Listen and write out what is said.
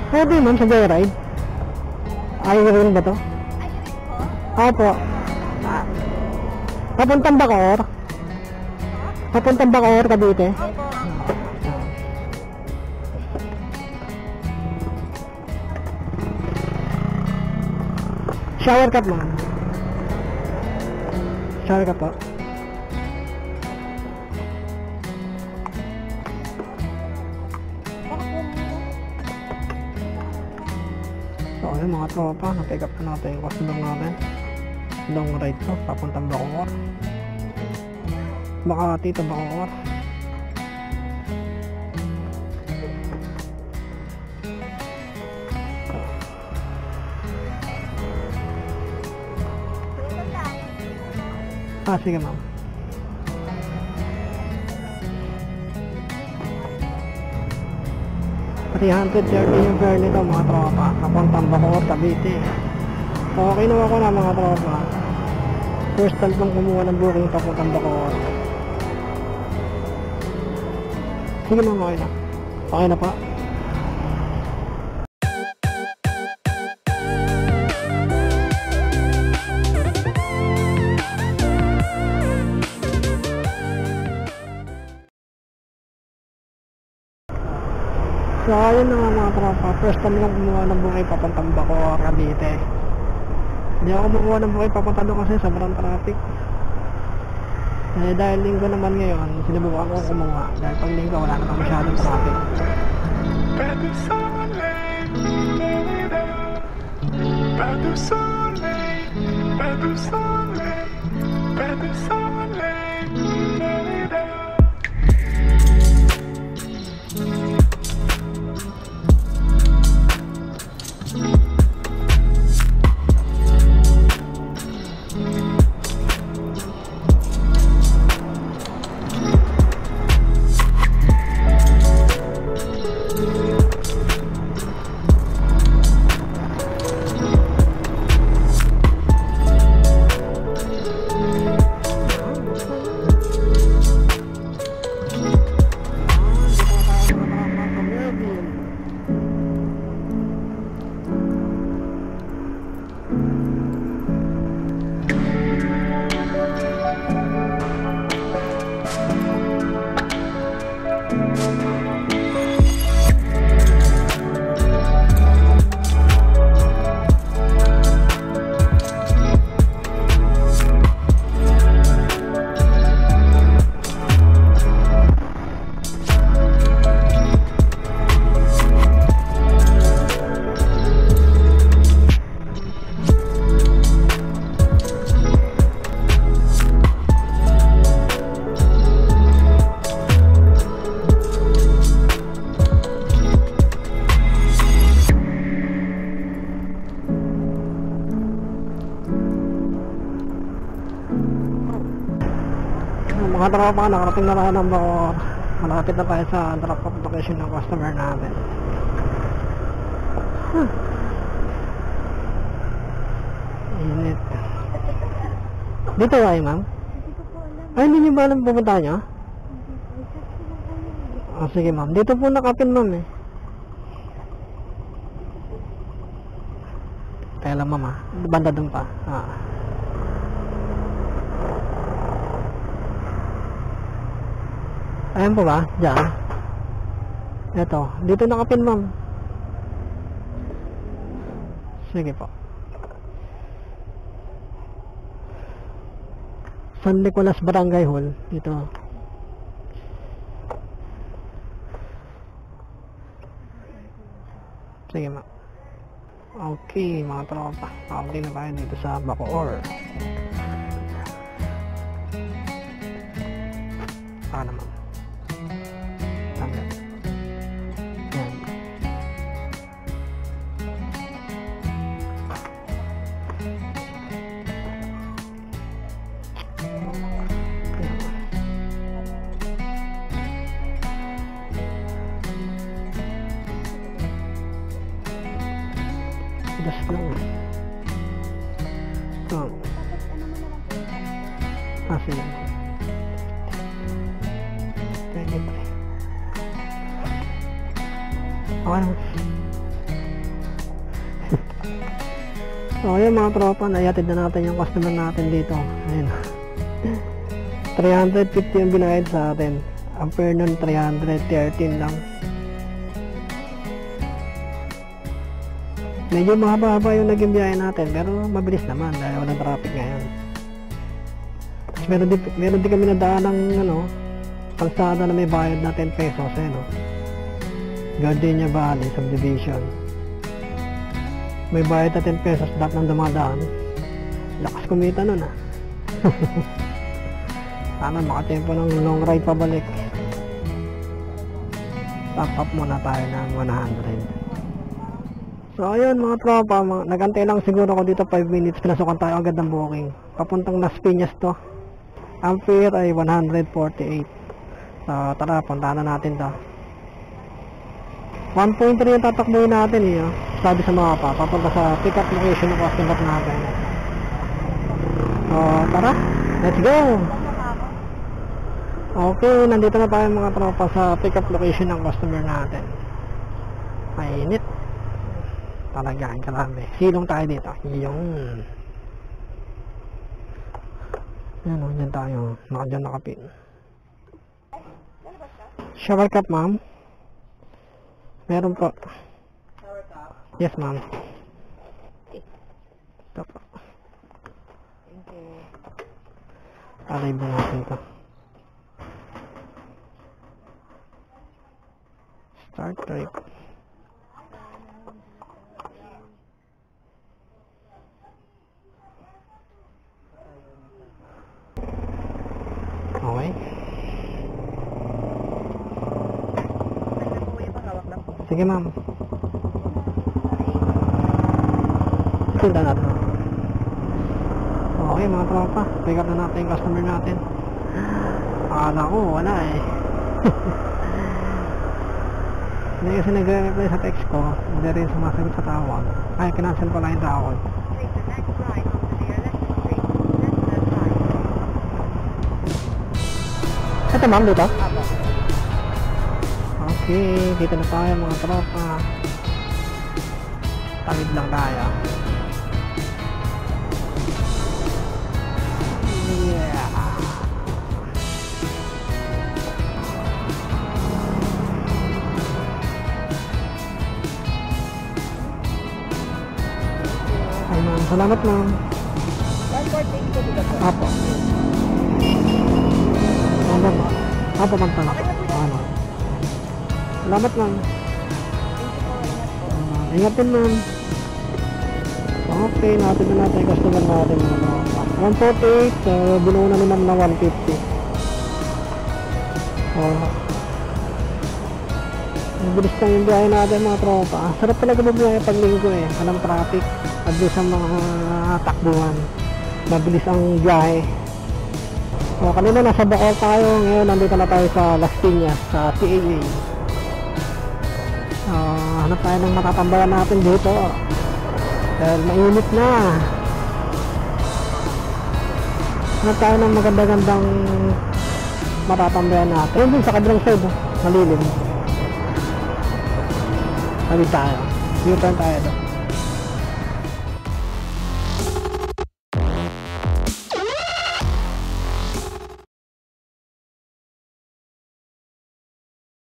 Pwede ma'am sa joyride. Ayaw rin ba to? Opo. Papuntang Bacoor. Papuntang Bacoor, Cavite. Shower cup ma'am. Shower cup po. So ayun mga tropa, na-pick up na natin yung customer natin. Long ride to, papuntang Bacoor. Makati to Bacoor. Sige ma'am. $330 yung fare nito mga tropa. Papuntang Bacoor, Cavite. Okay na ako na mga tropa. First time kong kumuha ng booking papuntang Bacoor. Sige ma'am, okay na. Okay na pa. So ayun na nga mga tropa, first time lang kumuha ng bukay papuntang Bacoor, Cavite. Hindi ako kumuha ng bukay papunta doon kasi sobrang traffic. Dahil linggo naman ngayon, sinubukan ko kumuha. Dahil pag linggo wala naman masyadong traffic. Mga tropa, nakarating na tayo ng Bacoor. Malapit na tayo sa drop-off location ng customer natin. Init. Dito tayo ma'am? Ay, hindi nyo ba alam pupunta nyo? Sige ma'am, dito po nakapin ma'am eh. Kaya lang ma'am banda dun pa. Ayan po ba? Diyan. Ito. Dito nakapin ma'am. Sige po. San Nicolas Barangay Hall. Dito. Sige ma'am. Okay mga tropa. Okay na tayo dito sa Bacoor. Sana ma'am. Das lang. Sige. Pwede pa. Okay naman. So ayun mga tropa, naihatid na natin yung customer natin dito. Ayun. 350 yung binayad sa atin. Ang fare nun 313 lang. Medyo mahaba-haba yung naging biyahe natin, pero mabilis naman dahil walang traffic ngayon. Tapos meron din kami nadaan ng kalsada na may bayad na 10 pesos Gardenia Valley Subdivision. May bayad na 10 pesos lahat ng dumadaan. Lakas kumita nun Sana makatempo ng long ride pabalik. Top up muna tayo ng 100. So ayun mga tropa, nagantay lang siguro ako dito 5 minutes. Pinasukan tayo agad ng booking. Papuntang Las Piñas to. Ang fare ay 148. So tara, puntahan na natin to. 1.3 yung tatakbuhin natin sabi sa mapa, papunta sa pick up location ng customer natin. So tara, let's go. Okay, nandito na tayo mga tropa sa pick up location ng customer natin. Mainit talaga, grabe. Silong tayo dito. Yan dyan tayo. Dyan nakapin. Shower cup ma'am. Meron po. Shower cup? Yes, ma'am. Ito po. Thank you. Alay ba natin ito? Start trip. Okay. Sige ma'am. Sundan natin. Okay mga tropa, pick up na natin yung customer natin. Akala ko wala Hindi kasi nagre-reply sa text ko, hindi rin sumasagot sa tawag. Ay, kinancel pala yung tawag. Ito ma'am, dito? Okay, dito na tayo mga tropa. Tawid lang tayo. Yeah. Ay ma'am, salamat ma'am. Apo. Apo ma'am, talaga. Ano? Salamat ma'am. Ingat din ma'am. Okay, natin na natin yung customer natin. 148, binuo na naman na 150. Mabilis lang yung biyahe natin mga tropa. Sarap talaga mabiyahe pag linggo Walang traffic. At doon sa mga takbuhan, mabilis ang biyahe. Kanina nasa Bacoor tayo. Ngayon nandito na tayo sa Las Piñas, sa CAA. Hanap tayo ng matatambayan natin dito dahil mainit na. Hanap tayo ng maganda-gandang matatambayan natin. Ayun dun sa kabilang side, malilim. Sabi tayo, U-turn tayo doon.